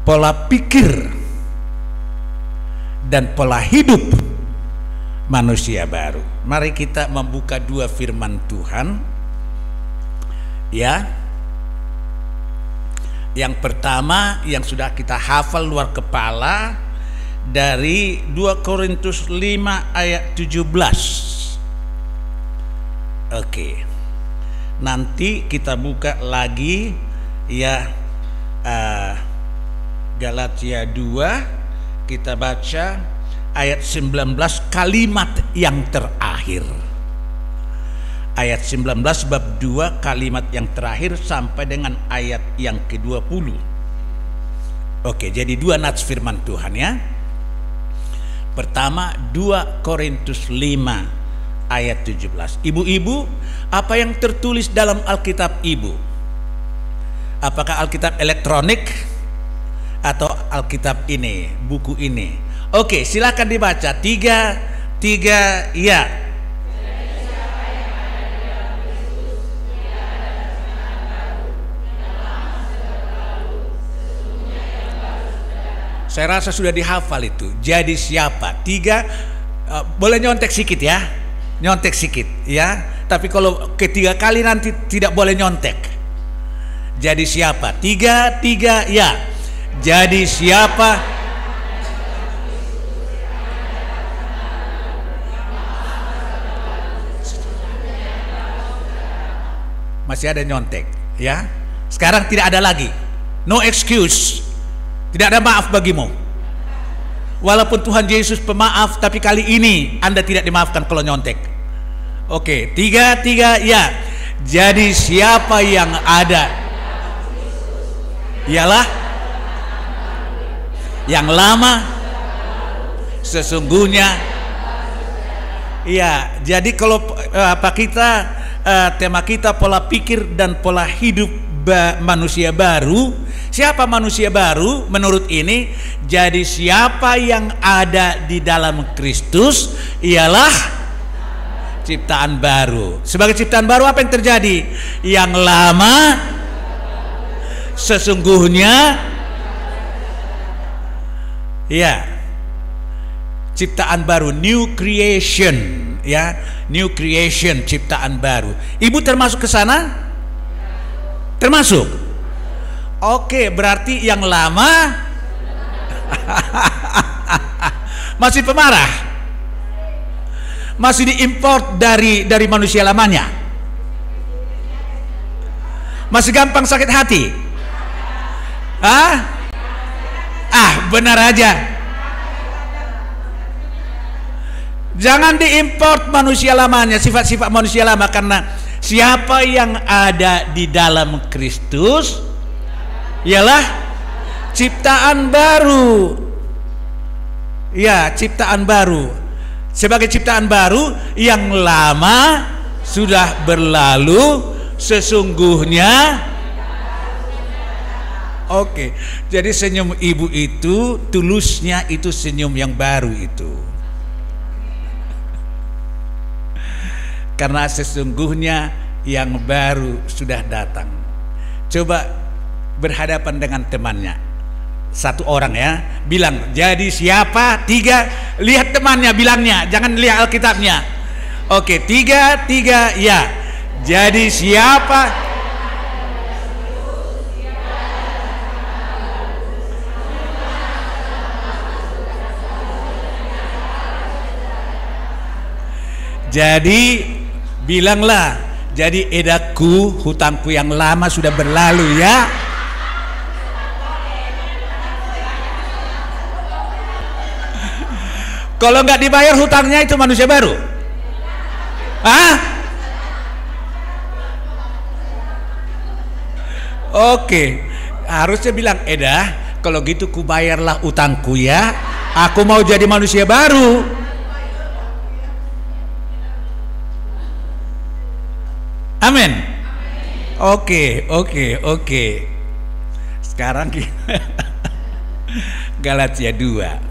pola pikir dan pola hidup manusia baru. Mari kita membuka dua firman Tuhan, ya. Yang pertama yang sudah kita hafal luar kepala dari 2 Korintus 5 ayat 17. Oke. Nanti kita buka lagi ya, Galatia 2, kita baca ayat 19 kalimat yang terakhir. Ayat 19 bab 2 kalimat yang terakhir sampai dengan ayat yang ke-20. Oke, jadi dua nats firman Tuhan ya. Pertama 2 Korintus 5 ayat 17. Ibu-ibu, apa yang tertulis dalam Alkitab ibu? Apakah Alkitab elektronik atau Alkitab ini, buku ini? Oke, silakan dibaca. 3 ya. Saya rasa sudah dihafal itu. Jadi siapa? 3, boleh nyontek sedikit ya. Nyontek sedikit ya. Tapi kalau ketiga kali nanti tidak boleh nyontek. Jadi siapa? 3 ya. Jadi siapa? Masih ada nyontek ya. Sekarang tidak ada lagi. No excuse. Tidak ada maaf bagimu. Walaupun Tuhan Yesus pemaaf, tapi kali ini Anda tidak dimaafkan kalau nyontek. Oke, 3 ya. Jadi siapa yang ada ialah yang lama sesungguhnya. Ya, jadi kalau tema kita pola pikir dan pola hidup manusia baru. Siapa manusia baru menurut ini? Jadi siapa yang ada di dalam Kristus ialah ciptaan baru. Sebagai ciptaan baru apa yang terjadi? Yang lama sesungguhnya ya, ciptaan baru, new creation ya, new creation, ciptaan baru. Ibu termasuk ke sana? Termasuk. Oke, berarti yang lama masih pemarah, masih diimport dari manusia lamanya, masih gampang sakit hati. Benar aja. Jangan diimport manusia lamanya, sifat-sifat manusia lama, karena siapa yang ada di dalam Kristus ialah ciptaan baru. Ya, ciptaan baru. Sebagai ciptaan baru, yang lama sudah berlalu, sesungguhnya. Oke, jadi senyum ibu itu tulusnya itu senyum yang baru itu. Karena sesungguhnya yang baru sudah datang. Coba berhadapan dengan temannya, satu orang ya, bilang jadi siapa? 3, lihat temannya bilangnya, jangan lihat Alkitabnya. Oke, 3 ya. Jadi siapa? Jadi bilanglah, jadi edaku, hutangku yang lama sudah berlalu ya. Kalau nggak dibayar hutangnya itu manusia baru. Oke, harusnya bilang, Eda, kalau gitu ku bayarlah utangku ya. Aku mau jadi manusia baru. Amin. Oke. Sekarang Galatia 2.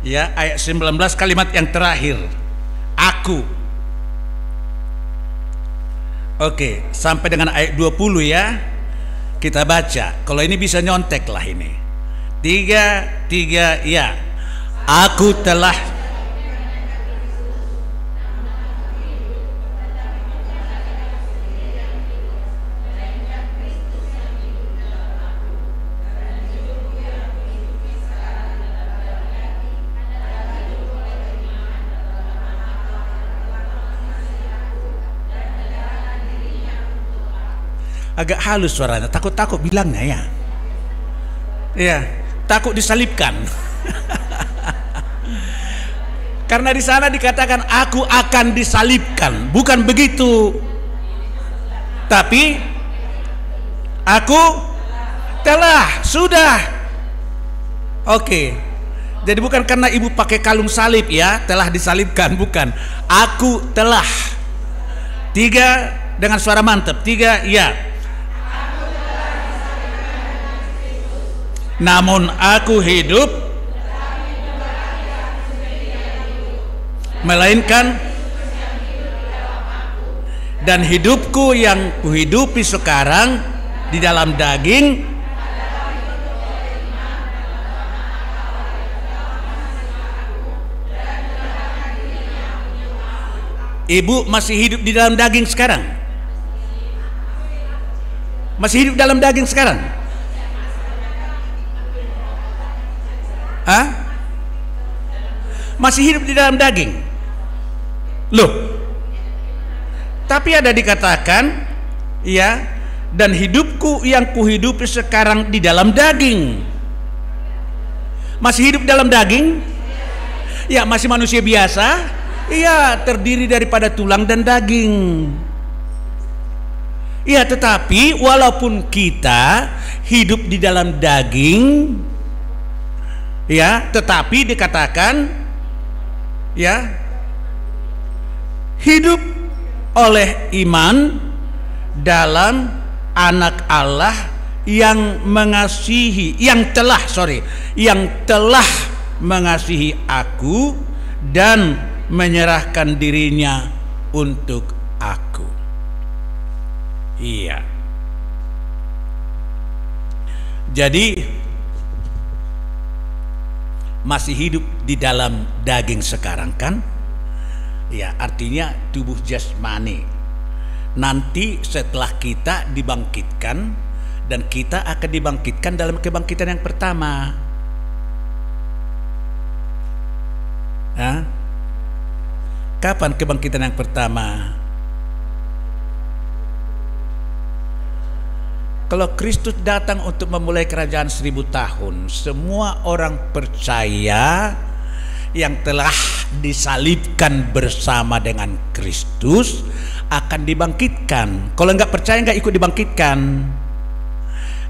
Ya, ayat 19 kalimat yang terakhir. Aku. Oke, sampai dengan ayat 20 ya. Kita baca. Kalau ini bisa nyontek lah ini. 3, ya. Aku telah agak halus suaranya, takut-takut bilangnya ya. Iya, takut disalibkan. Karena di sana dikatakan aku akan disalibkan, bukan begitu. Tapi aku telah, sudah. Oke. Jadi bukan karena ibu pakai kalung salib ya, telah disalibkan, bukan. Aku telah. 3 dengan suara mantap. 3, ya. Namun aku hidup, melainkan dan hidupku yang kuhidupi sekarang di dalam daging Ibu masih hidup di dalam daging sekarang? Masih hidup dalam daging sekarang? Hah? Masih hidup di dalam daging? Loh, tapi ada dikatakan ya, dan hidupku yang kuhidupi sekarang di dalam daging. Masih hidup dalam daging? Ya, masih manusia biasa. Iya, terdiri daripada tulang dan daging. Iya, tetapi walaupun kita hidup di dalam daging, ya, tetapi dikatakan ya, hidup oleh iman dalam anak Allah yang mengasihi, yang telah mengasihi aku dan menyerahkan dirinya untuk aku. Iya. Jadi masih hidup di dalam daging sekarang kan? Ya, artinya tubuh jasmani. Nanti setelah kita dibangkitkan, dan kita akan dibangkitkan dalam kebangkitan yang pertama. Hah? Kapan kebangkitan yang pertama? Kalau Kristus datang untuk memulai kerajaan 1000 tahun, semua orang percaya yang telah disalibkan bersama dengan Kristus akan dibangkitkan. Kalau nggak percaya, nggak ikut dibangkitkan.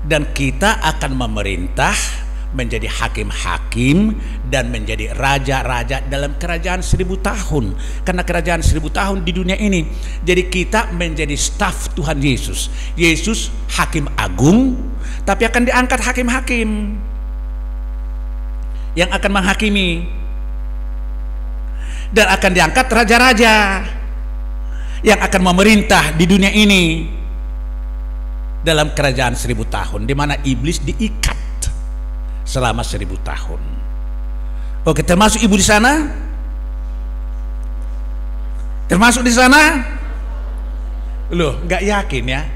Dan kita akan memerintah, menjadi hakim-hakim dan menjadi raja-raja dalam kerajaan 1000 tahun. Karena kerajaan 1000 tahun di dunia ini. Jadi kita menjadi staf Tuhan Yesus. Yesus hakim agung, tapi akan diangkat hakim-hakim yang akan menghakimi. Dan akan diangkat raja-raja yang akan memerintah di dunia ini dalam kerajaan 1000 tahun, di mana iblis diikat selama 1000 tahun. Oke, termasuk ibu di sana? Termasuk di sana? Loh, nggak yakin ya?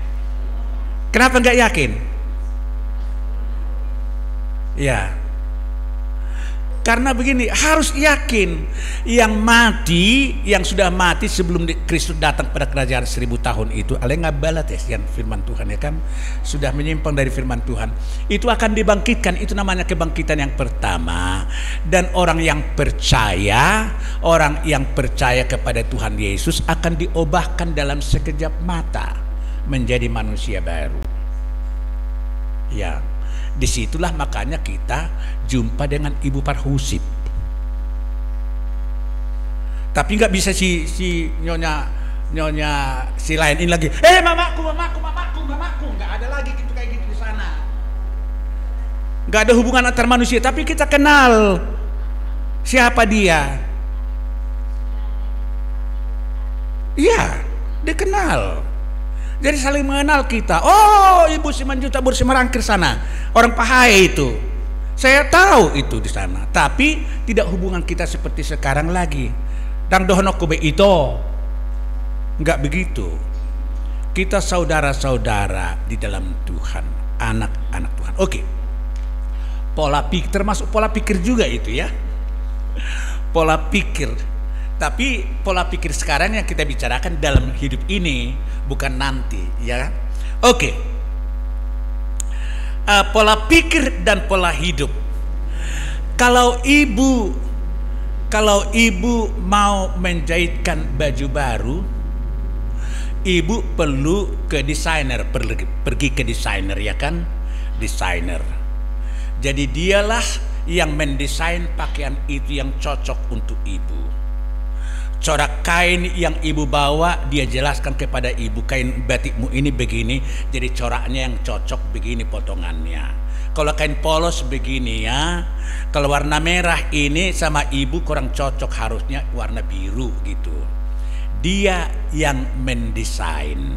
Kenapa nggak yakin? Ya, karena begini, harus yakin. Yang mati, yang sudah mati sebelum Kristus datang pada kerajaan 1000 tahun itu, alengabalat ya, firman Tuhan ya kan, sudah menyimpang dari firman Tuhan, itu akan dibangkitkan. Itu namanya kebangkitan yang pertama. Dan orang yang percaya kepada Tuhan Yesus akan diubahkan dalam sekejap mata menjadi manusia baru. Ya, disitulah makanya kita jumpa dengan Ibu Parhusip. Tapi nggak bisa si nyonya si lain ini lagi, mamaku, nggak ada lagi gitu kayak gitu di sana. Nggak ada hubungan antar manusia, tapi kita kenal siapa dia. Iya, dikenal. Jadi saling mengenal kita. Oh, Ibu Simanjuntak Bursi Merangkir sana, orang Pahai itu. Saya tahu itu di sana. Tapi tidak hubungan kita seperti sekarang lagi. Dang dohono kube itu. Enggak begitu. Kita saudara-saudara di dalam Tuhan, anak-anak Tuhan. Oke. Pola pikir, termasuk pola pikir juga itu ya. Pola pikir. Tapi pola pikir sekarang yang kita bicarakan dalam hidup ini, bukan nanti ya. Oke. Pola pikir dan pola hidup. Kalau ibu mau menjahitkan baju baru, ibu perlu ke desainer, pergi ke desainer ya kan, desainer. Jadi dialah yang mendesain pakaian itu yang cocok untuk ibu. Corak kain yang ibu bawa, dia jelaskan kepada ibu, kain batikmu ini begini, jadi coraknya yang cocok begini potongannya. Kalau kain polos begini ya, kalau warna merah ini sama ibu kurang cocok, harusnya warna biru gitu. Dia yang mendesain.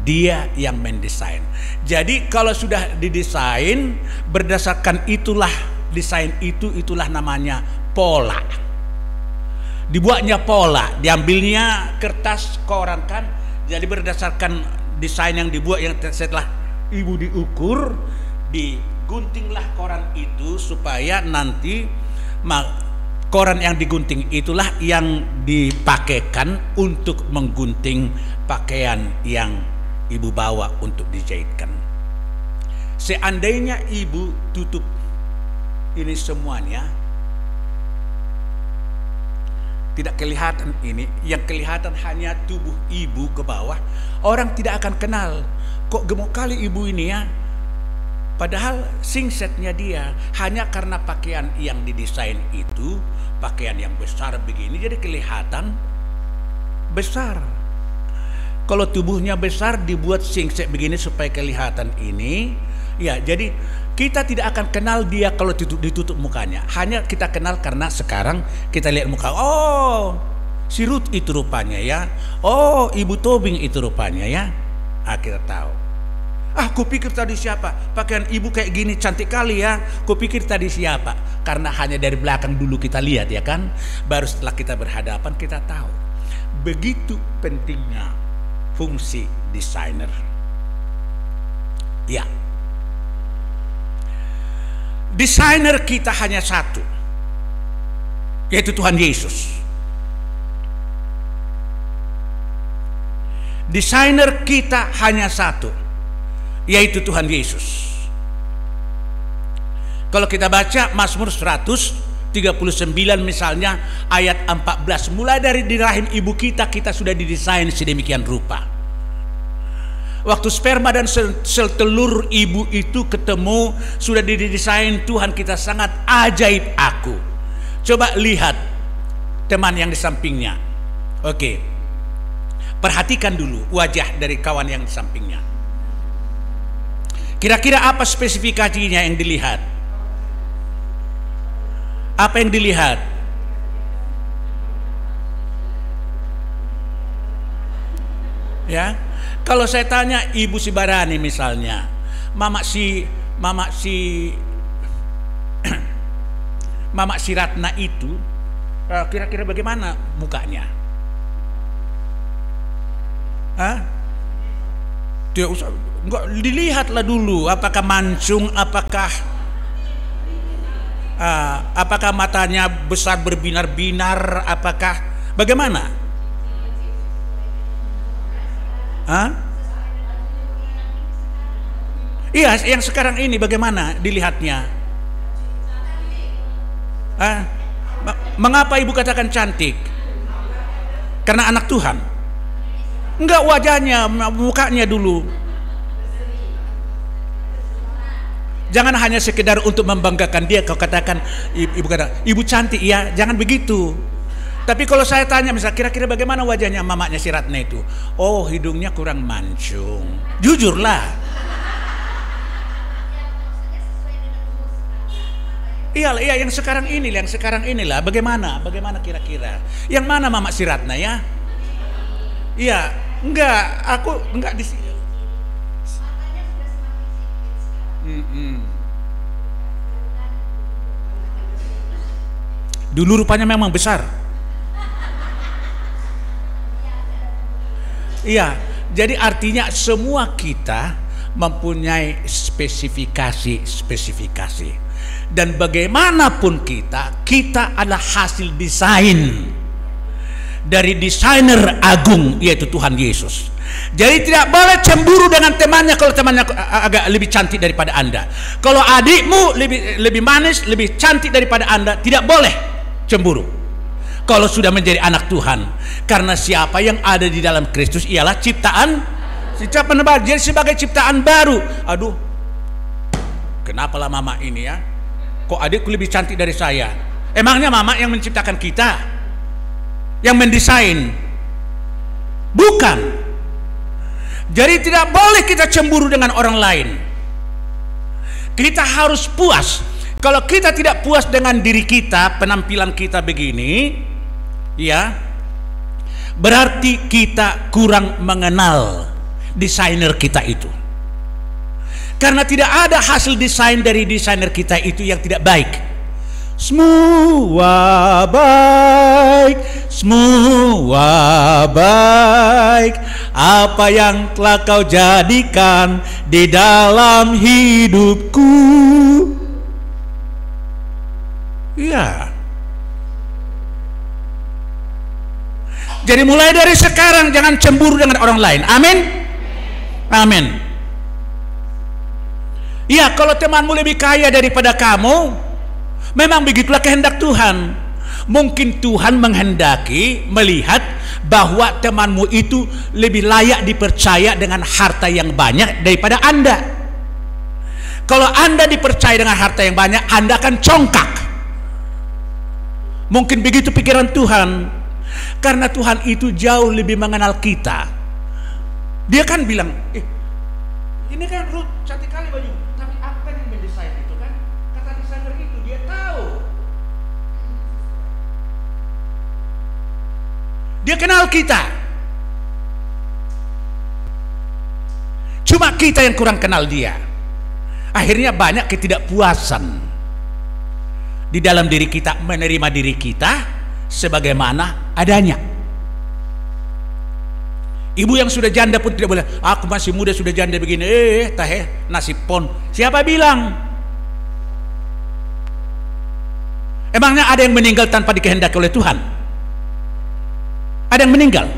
Dia yang mendesain. Jadi kalau sudah didesain, berdasarkan itulah desain itulah namanya pola. Dibuatnya pola, diambilnya kertas koran kan, jadi berdasarkan desain yang dibuat, yang setelah ibu diukur, diguntinglah koran itu supaya nanti koran yang digunting itulah yang dipakaikan untuk menggunting pakaian yang ibu bawa untuk dijahitkan. Seandainya ibu tutup ini semuanya, tidak kelihatan ini, yang kelihatan hanya tubuh ibu ke bawah, orang tidak akan kenal. Kok gemuk kali ibu ini ya? Padahal singsetnya dia hanya karena pakaian yang didesain itu, pakaian yang besar begini, jadi kelihatan besar. Kalau tubuhnya besar dibuat singset begini supaya kelihatan ini, ya jadi kita tidak akan kenal dia kalau ditutup mukanya. Hanya kita kenal karena sekarang kita lihat muka. Oh, si Ruth itu rupanya ya. Oh, Ibu Tobing itu rupanya ya. Kita tahu. Kupikir tadi siapa? Pakaian ibu kayak gini cantik kali ya. Kupikir tadi siapa? Karena hanya dari belakang dulu kita lihat ya kan. Baru setelah kita berhadapan kita tahu. Begitu pentingnya fungsi desainer. Ya. Desainer kita hanya satu, yaitu Tuhan Yesus. Desainer kita hanya satu, yaitu Tuhan Yesus. Kalau kita baca Mazmur 139 misalnya ayat 14, mulai dari di rahim ibu kita sudah didesain sedemikian rupa. Waktu sperma dan sel telur ibu itu ketemu, sudah didesain Tuhan kita sangat ajaib aku. Coba lihat teman yang di sampingnya. Oke. Perhatikan dulu wajah dari kawan yang di sampingnya. Kira-kira apa spesifikasinya yang dilihat? Apa yang dilihat? Ya. Kalau saya tanya Ibu si Barani misalnya, Mama si Ratna itu, kira-kira bagaimana mukanya? Tidak usah, enggak, dilihatlah dulu, apakah mancung, apakah matanya besar berbinar-binar, apakah bagaimana? Iya, yang sekarang ini bagaimana dilihatnya? Mengapa ibu katakan cantik? Karena anak Tuhan? Enggak, wajahnya, mukanya dulu. Jangan hanya sekedar untuk membanggakan dia. Kau katakan, ibu kata, ibu cantik ya, jangan begitu. Tapi kalau saya tanya misal, kira-kira bagaimana wajahnya mamanya si Ratna itu? Oh, hidungnya kurang mancung. Jujurlah. Iya, yang sekarang inilah. Bagaimana kira-kira? Yang mana mama si Ratna ya? Iya, Enggak, aku enggak di sini. Dulu rupanya memang besar. Iya, jadi artinya semua kita mempunyai spesifikasi. Dan bagaimanapun kita adalah hasil desain dari desainer agung, yaitu Tuhan Yesus. Jadi tidak boleh cemburu dengan temannya kalau temannya agak lebih cantik daripada Anda. Kalau adikmu lebih manis, lebih cantik daripada Anda, tidak boleh cemburu kalau sudah menjadi anak Tuhan. Karena siapa yang ada di dalam Kristus ialah ciptaan baru. Jadi sebagai ciptaan baru. Aduh, kenapalah mama ini ya, kok adikku lebih cantik dari saya? Emangnya mama yang menciptakan kita, yang mendesain? Bukan. Jadi tidak boleh kita cemburu dengan orang lain. Kita harus puas. Kalau kita tidak puas dengan diri kita, penampilan kita begini, ya, berarti kita kurang mengenal desainer kita itu. Karena tidak ada hasil desain dari desainer kita itu yang tidak baik. Semua baik, apa yang telah kau jadikan di dalam hidupku. Iya. Jadi mulai dari sekarang jangan cemburu dengan orang lain. Amin. Amin. Iya, kalau temanmu lebih kaya daripada kamu, memang begitulah kehendak Tuhan. Mungkin Tuhan menghendaki melihat bahwa temanmu itu lebih layak dipercaya dengan harta yang banyak daripada Anda. Kalau Anda dipercaya dengan harta yang banyak, Anda akan congkak. Mungkin begitu pikiran Tuhan. Karena Tuhan itu jauh lebih mengenal kita. Dia kan bilang, ini kan Ruth cantik kali baju, tapi aku kan yang mendesain itu kan. Kata desainer itu, dia tahu. Dia kenal kita. Cuma kita yang kurang kenal dia. Akhirnya banyak ketidakpuasan di dalam diri kita, menerima diri kita sebagaimana adanya. Ibu yang sudah janda pun tidak boleh, aku masih muda sudah janda begini, nasib pon. Siapa bilang? Emangnya ada yang meninggal tanpa dikehendaki oleh Tuhan? Ada yang meninggal?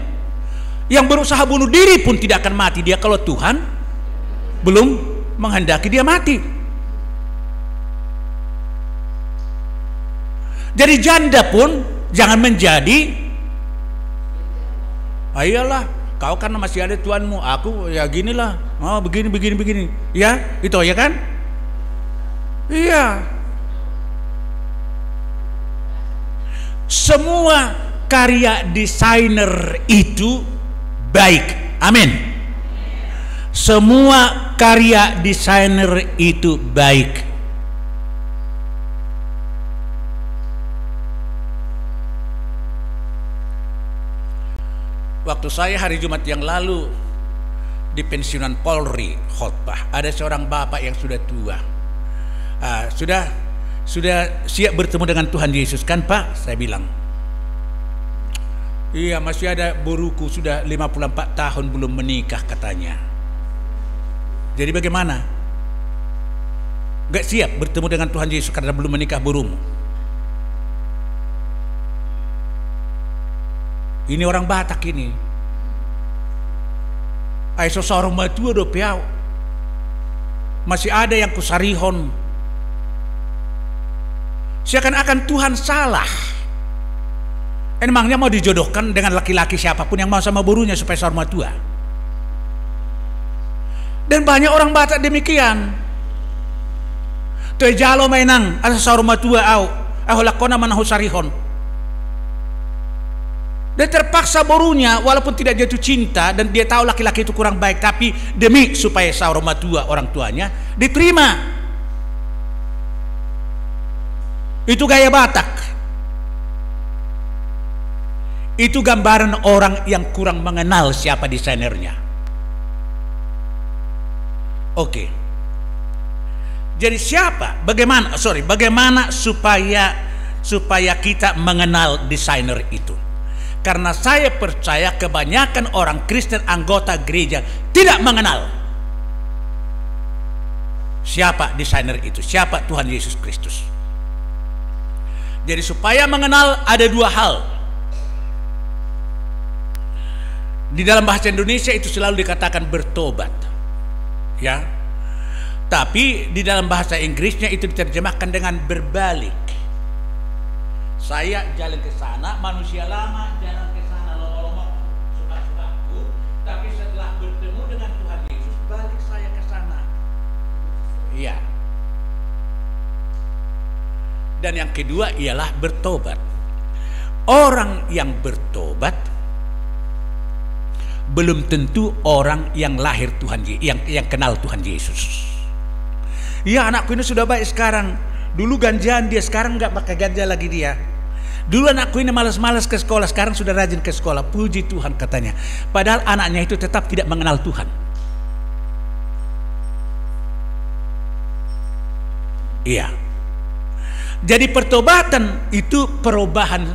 Yang berusaha bunuh diri pun tidak akan mati dia kalau Tuhan belum menghendaki dia mati. Jadi janda pun jangan menjadi, ayolah kau kan masih ada tuanmu, aku ya ginilah, oh begini, ya itu ya kan, iya. Semua karya desainer itu baik, amin. Semua karya desainer itu baik. Waktu saya hari Jumat yang lalu di pensiunan Polri khotbah, ada seorang bapak yang sudah tua, sudah siap bertemu dengan Tuhan Yesus kan Pak? Saya bilang, iya masih ada buruku sudah 54 tahun belum menikah katanya. Jadi bagaimana? Gak siap bertemu dengan Tuhan Yesus karena belum menikah burumu? Ini orang Batak ini. Aiso sorong matua do piau. Masih ada yang kusarihon. Seakan-akan Tuhan salah. Emangnya mau dijodohkan dengan laki-laki siapapun yang mau sama burunya supaya sorong matua. Dan banyak orang Batak demikian. Tuh jalo mainang asa sorong matua au lakona manahu sarihon. Dia terpaksa borunya walaupun tidak jatuh cinta dan dia tahu laki-laki itu kurang baik, tapi demi supaya saurma tua orang tuanya diterima. Itu gaya Batak. itu gambaran orang yang kurang mengenal siapa desainernya. Oke. Jadi bagaimana supaya kita mengenal desainer itu? Karena saya percaya kebanyakan orang Kristen anggota gereja tidak mengenal siapa desainer itu, siapa Tuhan Yesus Kristus. Jadi supaya mengenal ada dua hal. Di dalam bahasa Indonesia itu selalu dikatakan bertobat, ya. Tapi di dalam bahasa Inggrisnya itu diterjemahkan dengan berbalik. Saya jalan ke sana, manusia lama jalan ke sana, lomba-lomba suka-sukaku. Tapi setelah bertemu dengan Tuhan Yesus, balik saya ke sana. Iya. Dan yang kedua ialah bertobat. Orang yang bertobat belum tentu orang yang lahir Tuhan, yang kenal Tuhan Yesus. Ya, anakku ini sudah baik sekarang. Dulu ganjaan dia, sekarang nggak pakai ganja lagi dia. Dulu anakku ini malas-malas ke sekolah, sekarang sudah rajin ke sekolah. Puji Tuhan katanya. Padahal anaknya itu tetap tidak mengenal Tuhan. Iya. Jadi pertobatan itu perubahan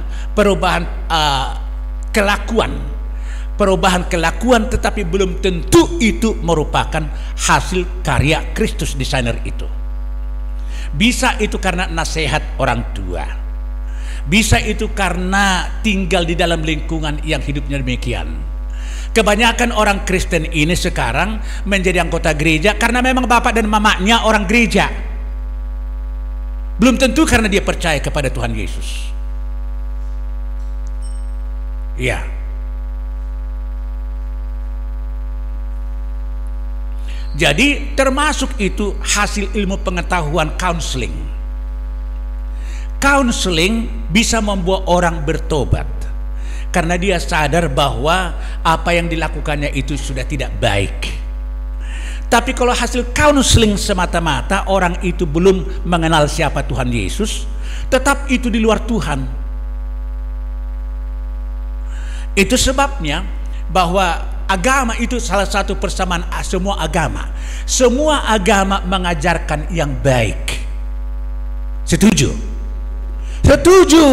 kelakuan. Perubahan kelakuan, tetapi belum tentu itu merupakan hasil karya Kristus desainer itu. Bisa itu karena nasihat orang tua, bisa itu karena tinggal di dalam lingkungan yang hidupnya demikian. Kebanyakan orang Kristen ini sekarang menjadi anggota gereja karena memang bapak dan mamanya orang gereja. Belum tentu karena dia percaya kepada Tuhan Yesus. Ya. Jadi termasuk itu hasil ilmu pengetahuan counseling. Counseling bisa membuat orang bertobat karena dia sadar bahwa apa yang dilakukannya itu sudah tidak baik. Tapi kalau hasil counseling semata-mata orang itu belum mengenal siapa Tuhan Yesus, tetap itu di luar Tuhan. Itu sebabnya bahwa agama itu salah satu persamaan semua agama. Semua agama mengajarkan yang baik. Setuju? Setuju.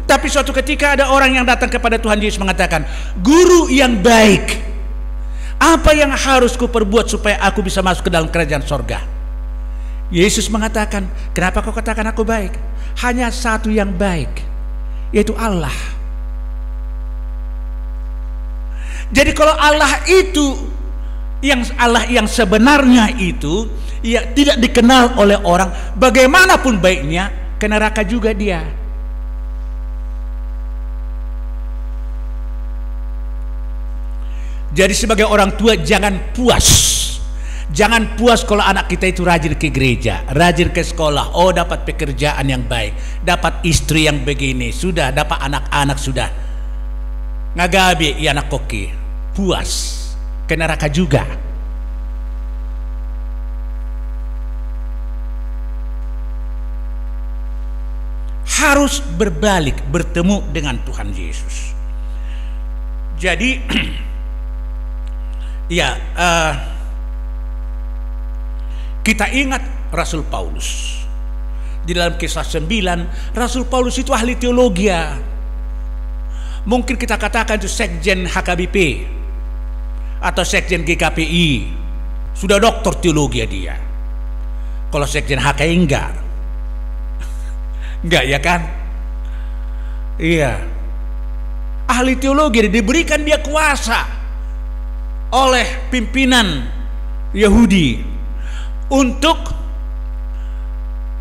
Tapi suatu ketika ada orang yang datang kepada Tuhan Yesus mengatakan, "Guru yang baik, apa yang harus kuperbuat supaya aku bisa masuk ke dalam kerajaan sorga?" Yesus mengatakan, "Kenapa kau katakan aku baik? Hanya satu yang baik, yaitu Allah." Jadi kalau Allah yang sebenarnya itu ya tidak dikenal oleh orang, bagaimanapun baiknya ke neraka juga dia. Jadi sebagai orang tua jangan puas kalau anak kita itu rajin ke gereja, rajin ke sekolah, oh dapat pekerjaan yang baik, dapat istri yang begini, sudah dapat anak-anak sudah. Ngagabi ya anak koki. Puas, ke neraka juga. Harus berbalik, bertemu dengan Tuhan Yesus. Jadi ya kita ingat Rasul Paulus. Di dalam Kisah 9, Rasul Paulus itu ahli teologi. Mungkin kita katakan itu sekjen HKBP atau sekjen GKPI, sudah doktor teologi dia. Kalau sekjen HKI enggak ya kan? Iya, ahli teologi, diberikan dia kuasa oleh pimpinan Yahudi untuk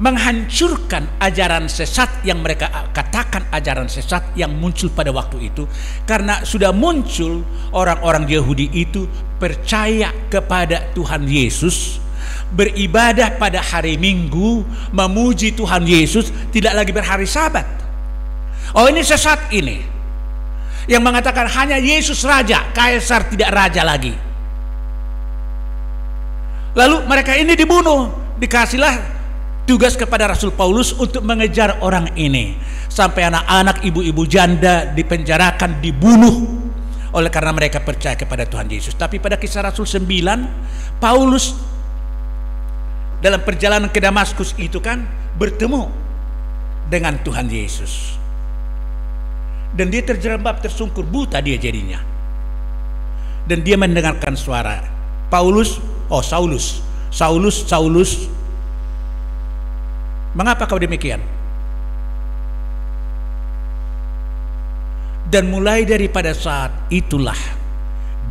menghancurkan ajaran sesat yang mereka katakan ajaran sesat yang muncul pada waktu itu, karena sudah muncul orang-orang Yahudi itu percaya kepada Tuhan Yesus, beribadah pada hari Minggu, memuji Tuhan Yesus, tidak lagi berhari Sabat. Oh, ini sesat ini yang mengatakan hanya Yesus raja, kaisar tidak raja lagi. Lalu mereka ini dibunuh, dikasihlah Tugas kepada Rasul Paulus untuk mengejar orang ini, sampai anak-anak, ibu-ibu janda dipenjarakan, dibunuh oleh karena mereka percaya kepada Tuhan Yesus. Tapi pada Kisah Rasul 9, Paulus dalam perjalanan ke Damaskus itu kan bertemu dengan Tuhan Yesus, dan dia terjerembab, tersungkur, buta dia jadinya. Dan dia mendengarkan suara Saulus, Saulus, mengapa kau demikian? Dan mulai daripada saat itulah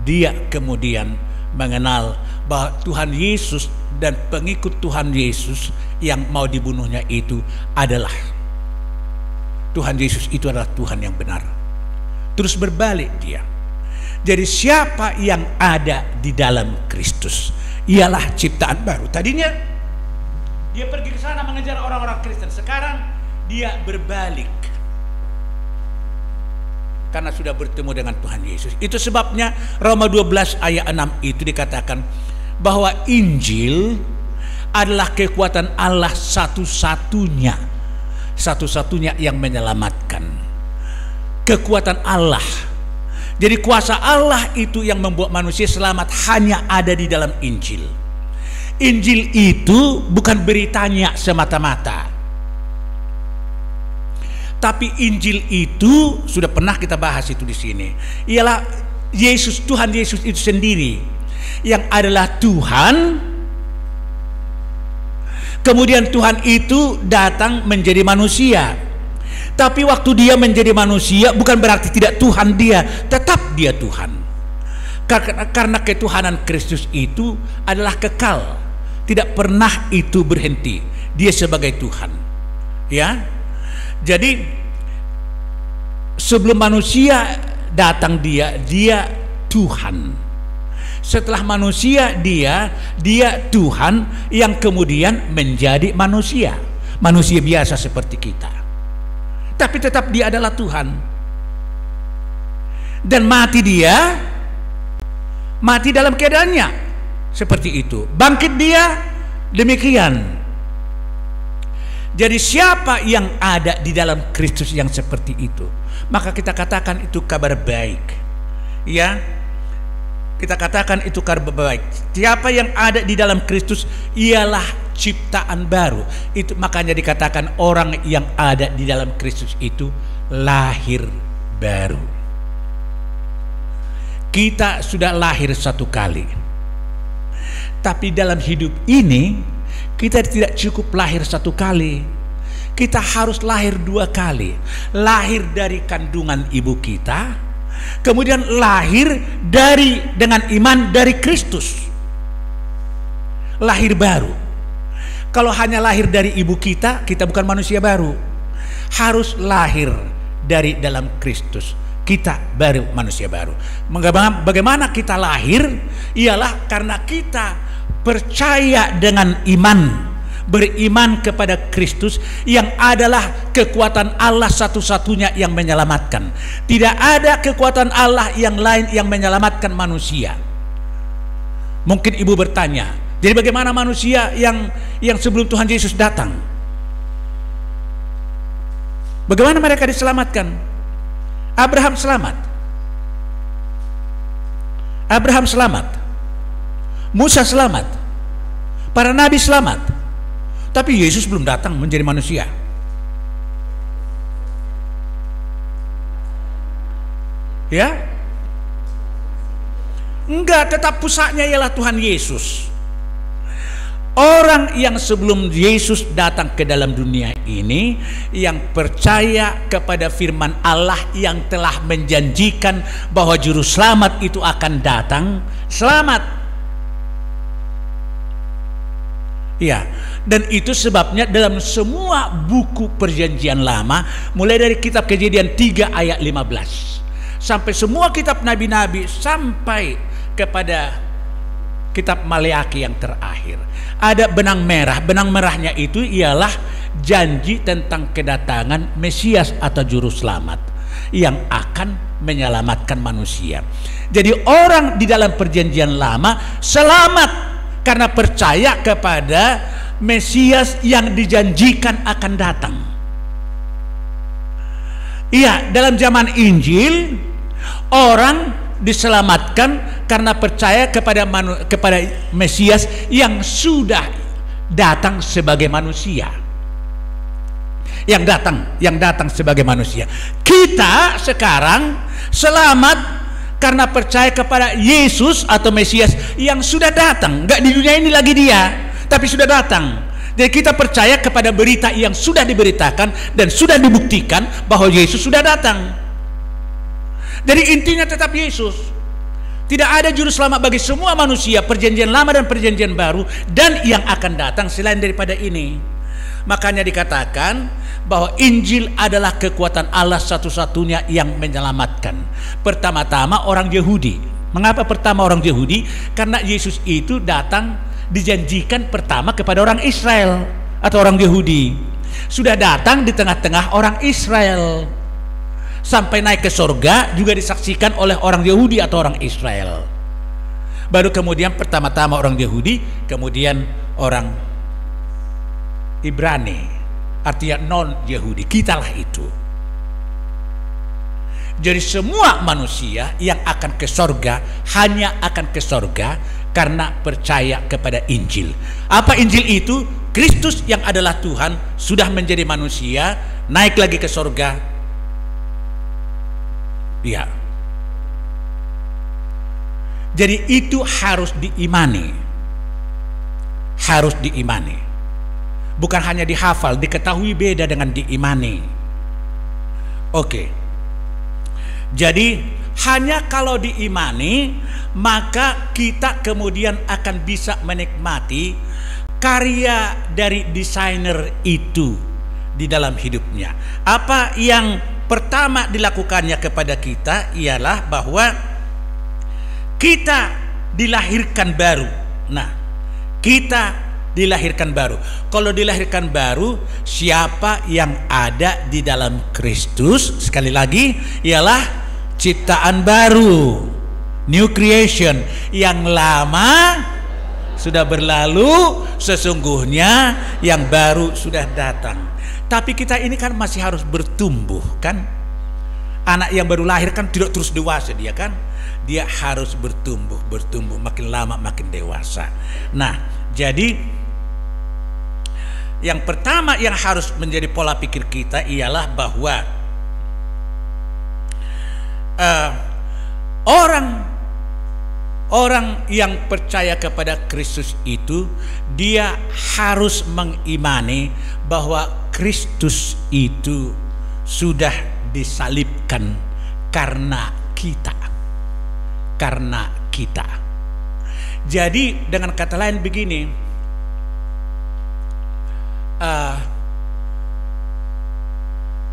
dia kemudian mengenal bahwa Tuhan Yesus dan pengikut Tuhan Yesus yang mau dibunuhnya itu adalah Tuhan Yesus, itu adalah Tuhan yang benar. Terus berbalik dia. Jadi siapa yang ada di dalam Kristus ialah ciptaan baru. Tadinya dia pergi ke sana mengejar orang-orang Kristen, sekarang dia berbalik karena sudah bertemu dengan Tuhan Yesus. Itu sebabnya Roma 12 ayat 6 itu dikatakan bahwa Injil adalah kekuatan Allah satu-satunya yang menyelamatkan. Kekuatan Allah. Jadi kuasa Allah itu yang membuat manusia selamat hanya ada di dalam Injil. Injil itu bukan beritanya semata-mata, tapi Injil itu sudah pernah kita bahas itu di sini. Ialah Yesus, Tuhan Yesus itu sendiri yang adalah Tuhan. Kemudian Tuhan itu datang menjadi manusia. Tapi waktu dia menjadi manusia bukan berarti tidak Tuhan dia, tetap dia Tuhan. Karena ketuhanan Kristus itu adalah kekal, tidak pernah itu berhenti. Dia sebagai Tuhan, ya. Jadi sebelum manusia datang dia Tuhan. Setelah manusia dia Tuhan yang kemudian menjadi manusia biasa seperti kita. Tapi tetap dia adalah Tuhan. Dan mati dalam keadaannya seperti itu. Bangkit dia demikian. Jadi siapa yang ada di dalam Kristus yang seperti itu, maka kita katakan itu kabar baik. Ya, kita katakan itu kabar baik. Siapa yang ada di dalam Kristus ialah ciptaan baru. Itu makanya dikatakan orang yang ada di dalam Kristus itu lahir baru. Kita sudah lahir satu kali, tapi dalam hidup ini kita tidak cukup lahir satu kali. Kita harus lahir dua kali. Lahir dari kandungan ibu kita, kemudian lahir dengan iman dari Kristus. Lahir baru. Kalau hanya lahir dari ibu kita bukan manusia baru. Harus lahir dari dalam Kristus, kita baru manusia baru. Bagaimana kita lahir? Ialah karena kita percaya dengan iman, beriman kepada Kristus yang adalah kekuatan Allah satu-satunya yang menyelamatkan. Tidak ada kekuatan Allah yang lain yang menyelamatkan manusia. Mungkin ibu bertanya, jadi bagaimana manusia yang sebelum Tuhan Yesus datang? Bagaimana mereka diselamatkan? Abraham selamat. Musa selamat. Para nabi selamat. Tapi Yesus belum datang menjadi manusia. Ya? Enggak, tetap pusatnya ialah Tuhan Yesus. Orang yang sebelum Yesus datang ke dalam dunia ini, yang percaya kepada firman Allah yang telah menjanjikan bahwa juru selamat itu akan datang, selamat. Ya, dan itu sebabnya dalam semua buku perjanjian lama, mulai dari kitab Kejadian 3 ayat 15 sampai semua kitab nabi-nabi sampai kepada kitab Maleaki yang terakhir, ada benang merah. Benang merahnya itu ialah janji tentang kedatangan Mesias atau juru selamat yang akan menyelamatkan manusia. Jadi orang di dalam perjanjian lama selamat karena percaya kepada Mesias yang dijanjikan akan datang. Iya, dalam zaman Injil orang diselamatkan karena percaya kepada Mesias yang sudah datang sebagai manusia. Yang datang sebagai manusia. Kita sekarang selamat karena percaya kepada Yesus atau Mesias yang sudah datang. Enggak di dunia ini lagi dia, tapi sudah datang. Jadi kita percaya kepada berita yang sudah diberitakan dan sudah dibuktikan bahwa Yesus sudah datang. Jadi intinya tetap Yesus. Tidak ada juru selamat bagi semua manusia, perjanjian lama dan perjanjian baru, dan yang akan datang selain daripada ini. Makanya dikatakan bahwa Injil adalah kekuatan Allah satu-satunya yang menyelamatkan. Pertama-tama orang Yahudi. Mengapa pertama orang Yahudi? Karena Yesus itu datang dijanjikan pertama kepada orang Israel atau orang Yahudi. Sudah datang di tengah-tengah orang Israel. Sampai naik ke surga juga disaksikan oleh orang Yahudi atau orang Israel. Baru kemudian pertama-tama orang Yahudi, kemudian orang Ibrani, artinya non-Yahudi. Kitalah itu. Jadi semua manusia yang akan ke surga hanya akan ke surga karena percaya kepada Injil. Apa Injil itu? Kristus yang adalah Tuhan sudah menjadi manusia, naik lagi ke surga. Ya. Jadi itu harus diimani. Harus diimani. Bukan hanya dihafal, diketahui beda dengan diimani. Oke. Jadi hanya kalau diimani maka kita kemudian akan bisa menikmati karya dari desainer itu di dalam hidupnya. Apa yang pertama dilakukannya kepada kita ialah bahwa kita dilahirkan baru. Nah, kita dilahirkan baru. Kalau dilahirkan baru, siapa yang ada di dalam Kristus, sekali lagi, ialah ciptaan baru, new creation. Yang lama sudah berlalu, sesungguhnya yang baru sudah datang. Tapi kita ini kan masih harus bertumbuh, kan? Anak yang baru lahir kan tidak terus dewasa dia, kan? Dia harus bertumbuh, makin lama makin dewasa. Nah, jadi yang pertama yang harus menjadi pola pikir kita ialah bahwa orang yang percaya kepada Kristus itu, dia harus mengimani bahwa Kristus itu sudah disalibkan karena kita. Jadi dengan kata lain begini,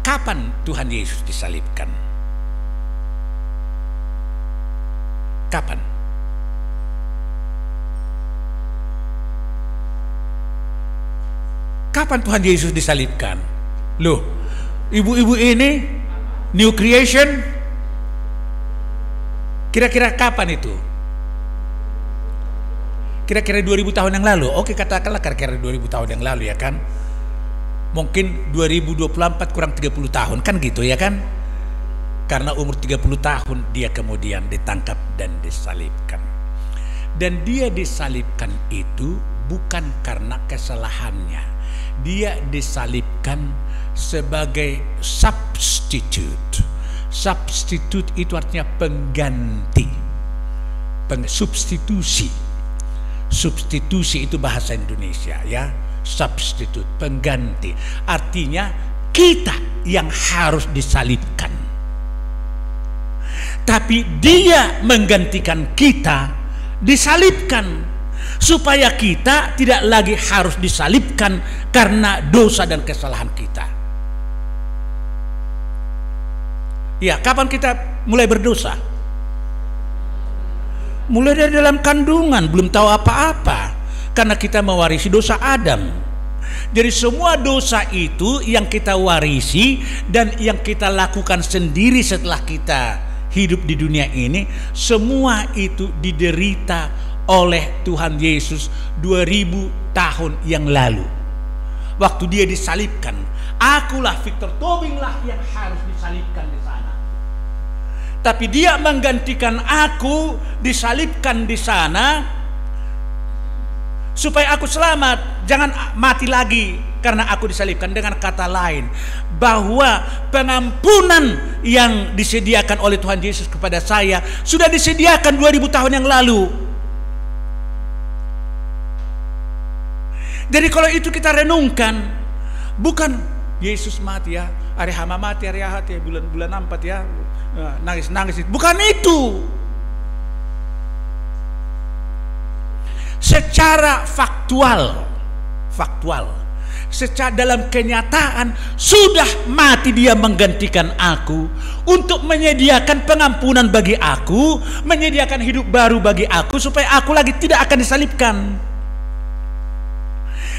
kapan Tuhan Yesus disalibkan? Kapan? Kapan Tuhan Yesus disalibkan? Loh, ibu-ibu ini new creation, kira-kira kapan itu? Kira-kira 2000 tahun yang lalu. Oke, katakanlah kira-kira 2000 tahun yang lalu, ya kan? Mungkin 2024 kurang 30 tahun, kan gitu, ya kan? Karena umur 30 tahun dia kemudian ditangkap dan disalibkan. Dan dia disalibkan itu bukan karena kesalahannya. Dia disalibkan sebagai substitute. Substitute itu artinya pengganti, substitusi. Substitusi itu bahasa Indonesia, ya. Substitute, pengganti. Artinya kita yang harus disalibkan. Tapi dia menggantikan kita disalibkan, supaya kita tidak lagi harus disalibkan karena dosa dan kesalahan kita. Ya, kapan kita mulai berdosa? Mulai dari dalam kandungan, belum tahu apa-apa, karena kita mewarisi dosa Adam. Jadi semua dosa itu yang kita warisi dan yang kita lakukan sendiri setelah kita hidup di dunia ini, semua itu diderita oleh Tuhan Yesus 2000 tahun yang lalu. Waktu dia disalibkan, akulah Victor Tobing lah yang harus disalibkan di sana. Tapi dia menggantikan aku disalibkan di sana supaya aku selamat, jangan mati lagi karena aku disalibkan. Dengan kata lain, bahwa pengampunan yang disediakan oleh Tuhan Yesus kepada saya sudah disediakan 2000 tahun yang lalu. Jadi kalau itu kita renungkan, bukan Yesus mati ya, hari hama mati, hari ahad ya, bulan 4 ya, nangis, bukan itu. Secara faktual, secara dalam kenyataan sudah mati dia menggantikan aku untuk menyediakan pengampunan bagi aku, menyediakan hidup baru bagi aku supaya aku lagi tidak akan disalibkan.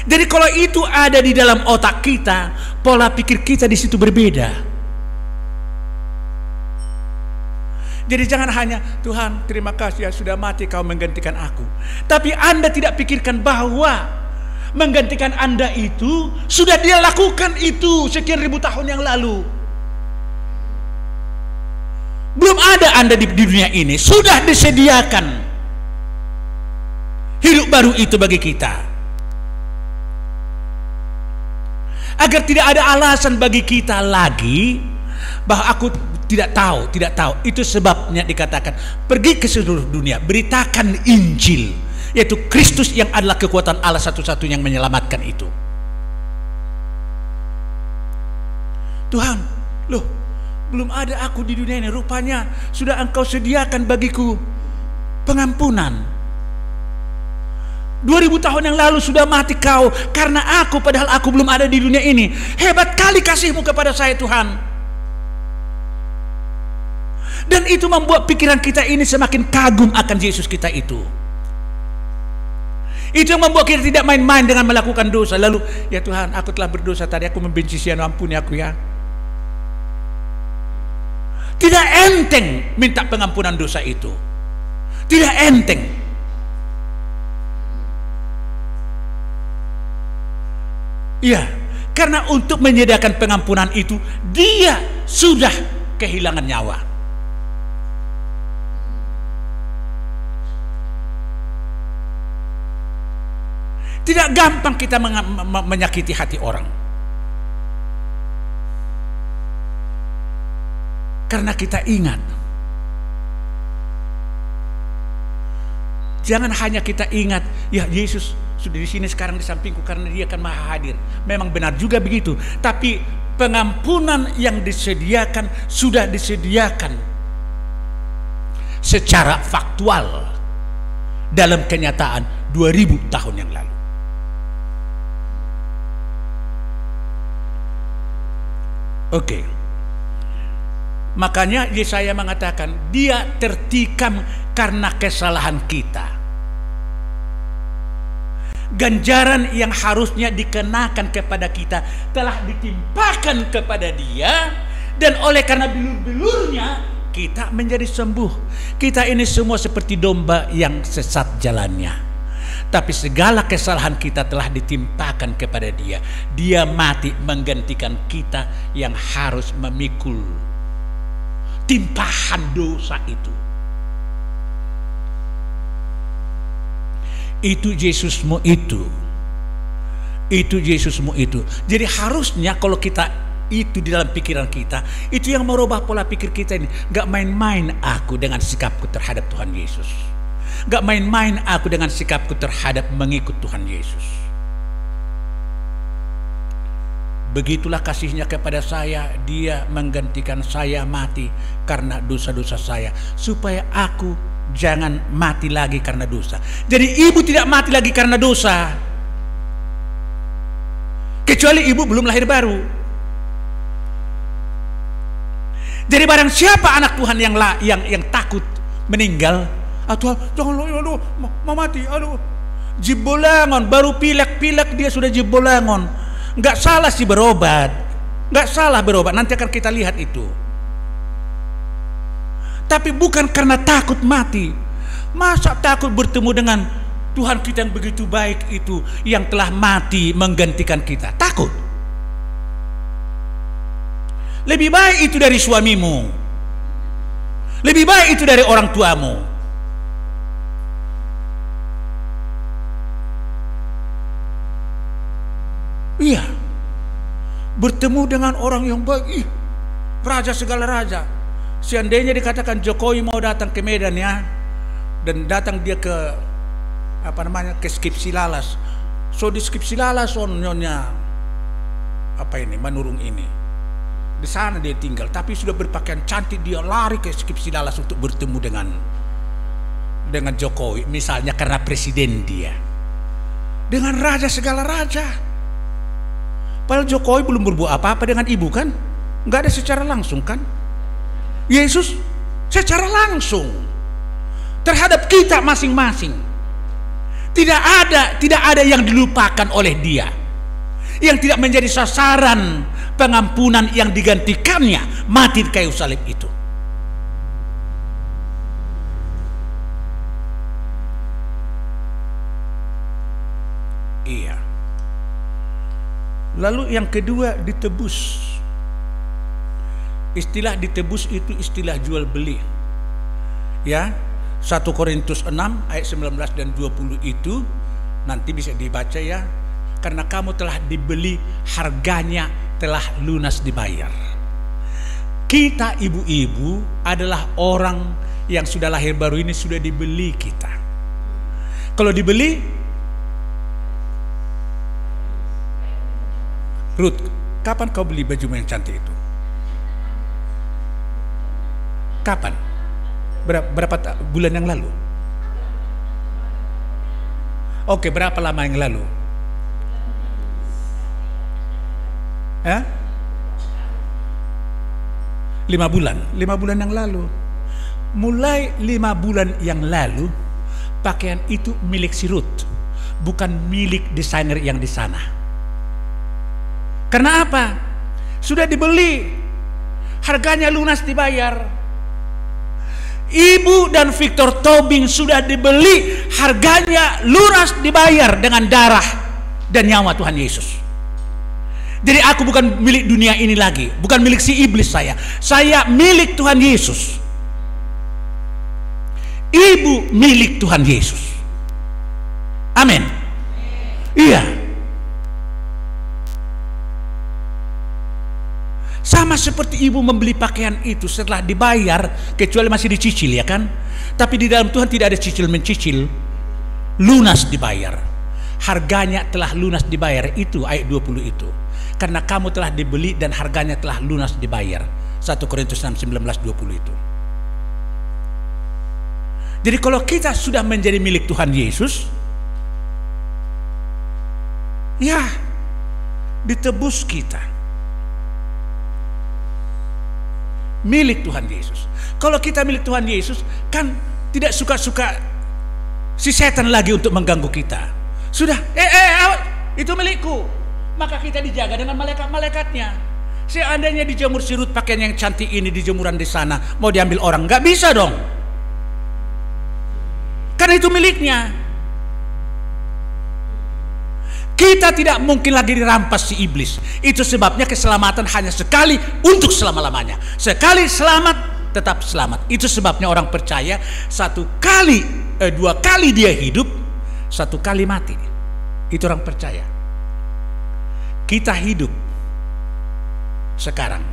Jadi kalau itu ada di dalam otak kita, pola pikir kita di situ berbeda. Jadi jangan hanya Tuhan terima kasih ya sudah mati kau menggantikan aku, tapi Anda tidak pikirkan bahwa menggantikan Anda itu sudah dia lakukan itu sekian ribu tahun yang lalu. Belum ada Anda di dunia ini, sudah disediakan hidup baru itu bagi kita. Agar tidak ada alasan bagi kita lagi bahwa aku tidak tahu. Itu sebabnya dikatakan pergi ke seluruh dunia, beritakan Injil, yaitu Kristus yang adalah kekuatan Allah satu-satunya yang menyelamatkan itu. Tuhan, loh, belum ada aku di dunia ini, rupanya sudah Engkau sediakan bagiku pengampunan. 2000 tahun yang lalu sudah mati kau karena aku, padahal aku belum ada di dunia ini. Hebat kali kasih-Mu kepada saya Tuhan. Dan itu membuat pikiran kita ini semakin kagum akan Yesus kita itu. Itu yang membuat kita tidak main-main dengan melakukan dosa. Lalu, ya Tuhan, aku telah berdosa tadi, aku membenci Sianu, ampuni aku ya. Tidak enteng minta pengampunan dosa itu. Tidak enteng. Iya, karena untuk menyediakan pengampunan itu dia sudah kehilangan nyawa. Tidak gampang kita menyakiti hati orang, karena kita ingat. Jangan hanya kita ingat, ya Yesus sudah di sini sekarang di sampingku karena dia akan maha hadir. Memang benar juga begitu. Tapi pengampunan yang disediakan sudah disediakan secara faktual dalam kenyataan 2000 tahun yang lalu. Oke. Makanya Yesaya mengatakan dia tertikam karena kesalahan kita. Ganjaran yang harusnya dikenakan kepada kita telah ditimpakan kepada dia, dan oleh karena bilur-bilurnya kita menjadi sembuh. Kita ini semua seperti domba yang sesat jalannya, tapi segala kesalahan kita telah ditimpakan kepada dia. Dia mati menggantikan kita yang harus memikul timpahan dosa itu. Itu Yesusmu itu. Jadi harusnya kalau kita itu di dalam pikiran kita, itu yang merubah pola pikir kita ini. Gak main-main aku dengan sikapku terhadap Tuhan Yesus. Gak main-main aku dengan sikapku terhadap mengikut Tuhan Yesus. Begitulah kasihnya kepada saya. Dia menggantikan saya mati karena dosa-dosa saya, supaya aku jangan mati lagi karena dosa. Jadi ibu tidak mati lagi karena dosa, kecuali ibu belum lahir baru. Jadi barang siapa anak Tuhan yang takut meninggal, Tuhan jangan, aduh mau mati, aduh jebolangon, baru pilek-pilek dia sudah jebolangon. Nggak salah sih berobat, nanti akan kita lihat itu. Tapi bukan karena takut mati. Masa takut bertemu dengan Tuhan kita yang begitu baik itu, yang telah mati menggantikan kita? Takut? Lebih baik itu dari suamimu, lebih baik itu dari orang tuamu. Iya, bertemu dengan orang yang baik, raja segala raja. Seandainya dikatakan Jokowi mau datang ke Medan ya, dan datang dia ke ke Skipsilalas. So di Skipsilalas nyonya Manurung ini, di sana dia tinggal, tapi sudah berpakaian cantik, dia lari ke Skipsilalas untuk bertemu dengan Jokowi, misalnya karena presiden dia, dengan raja segala raja. Padahal Jokowi belum berbuat apa-apa dengan ibu kan, nggak ada secara langsung kan. Yesus secara langsung terhadap kita masing-masing. Tidak ada yang dilupakan oleh dia, yang tidak menjadi sasaran pengampunan yang digantikannya mati di kayu salib itu. Iya. Lalu yang kedua, ditebus. Istilah ditebus itu istilah jual beli. Ya, 1 Korintus 6 ayat 19 dan 20 itu nanti bisa dibaca ya. Karena kamu telah dibeli, harganya telah lunas dibayar. Kita ibu-ibu adalah orang yang sudah lahir baru ini, sudah dibeli kita. Kalau dibeli, Ruth, kapan kau beli bajumu yang cantik itu? Kapan? Berapa bulan yang lalu? Oke, berapa lama yang lalu? 5 bulan. 5 bulan yang lalu. Mulai 5 bulan yang lalu, pakaian itu milik si Ruth, bukan milik desainer yang di sana. Karena apa? Sudah dibeli, harganya lunas dibayar. Ibu dan Victor Tobing sudah dibeli, harganya lunas dibayar dengan darah dan nyawa Tuhan Yesus. Jadi aku bukan milik dunia ini lagi, bukan milik si iblis saya milik Tuhan Yesus. Ibu milik Tuhan Yesus. Amin. Iya. Sama seperti ibu membeli pakaian itu setelah dibayar, kecuali masih dicicil ya kan. Tapi di dalam Tuhan tidak ada cicil mencicil, lunas dibayar. Harganya telah lunas dibayar, itu ayat 20 itu. Karena kamu telah dibeli dan harganya telah lunas dibayar. 1 Korintus 6, 19, 20 itu. Jadi kalau kita sudah menjadi milik Tuhan Yesus, ya ditebus kita. Milik Tuhan Yesus. Kalau kita milik Tuhan Yesus, kan tidak suka-suka si setan lagi untuk mengganggu kita. Sudah, itu milikku. Maka kita dijaga dengan malaikat-malaikatnya. Seandainya dijemur si Ruth pakaian yang cantik ini di jemuran di sana, mau diambil orang, nggak bisa dong. Karena itu miliknya. Kita tidak mungkin lagi dirampas si iblis. Itu sebabnya keselamatan hanya sekali untuk selama-lamanya. Sekali selamat, tetap selamat. Itu sebabnya orang percaya 2 kali dia hidup, 1 kali mati. Itu orang percaya. Kita hidup sekarang,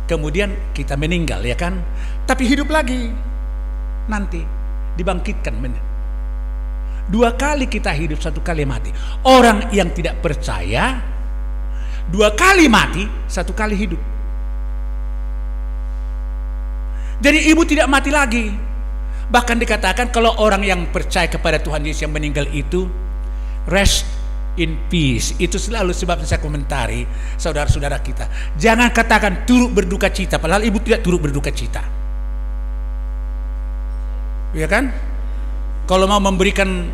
kemudian kita meninggal ya kan. Tapi hidup lagi, nanti dibangkitkan. 2 kali kita hidup, 1 kali mati. Orang yang tidak percaya 2 kali mati, 1 kali hidup. Jadi ibu tidak mati lagi. Bahkan dikatakan kalau orang yang percaya kepada Tuhan Yesus yang meninggal itu rest in peace. Itu selalu sebabnya saya komentari saudara-saudara kita, jangan katakan turut berduka cita, padahal ibu tidak turut berduka cita. Ya kan? Kalau mau memberikan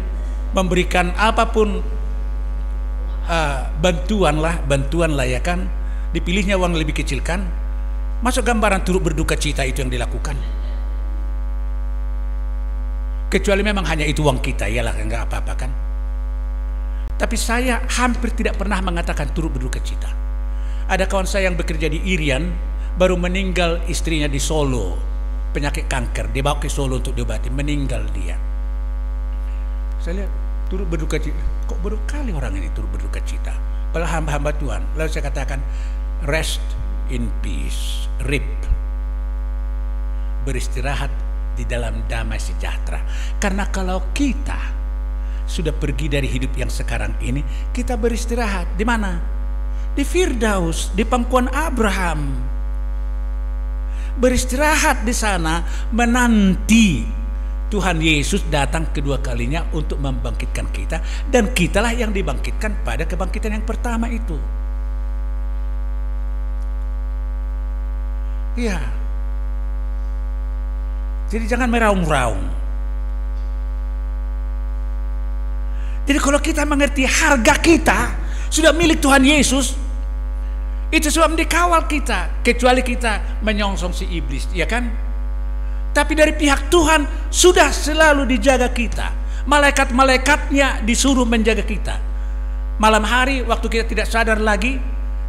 apapun bantuan lah ya kan, dipilihnya uang lebih kecil kan. Masuk gambaran turut berduka cita itu yang dilakukan. Kecuali memang hanya itu uang kita, iyalah enggak apa-apa kan. Tapi saya hampir tidak pernah mengatakan turut berduka cita. Ada kawan saya yang bekerja di Irian, baru meninggal istrinya di Solo, penyakit kanker, dibawa ke Solo untuk diobati, meninggal dia. Saya lihat turut berduka cita, kok baru kali orang ini turut berduka cita, padahal hamba-hamba Tuhan. Lalu saya katakan, rest in peace, RIP, beristirahat di dalam damai sejahtera. Karena kalau kita sudah pergi dari hidup yang sekarang ini, kita beristirahat di mana? Di Firdaus, di pangkuan Abraham. Beristirahat di sana, menanti Tuhan Yesus datang kedua kalinya untuk membangkitkan kita, dan kitalah yang dibangkitkan pada kebangkitan yang pertama itu. Ya. Jadi jangan meraung-raung. Jadi kalau kita mengerti harga kita sudah milik Tuhan Yesus, itu sebab dikawal kita, kecuali kita menyongsong si iblis, ya kan? Tapi dari pihak Tuhan sudah selalu dijaga kita. Malaikat-malaikatnya disuruh menjaga kita. Malam hari waktu kita tidak sadar lagi,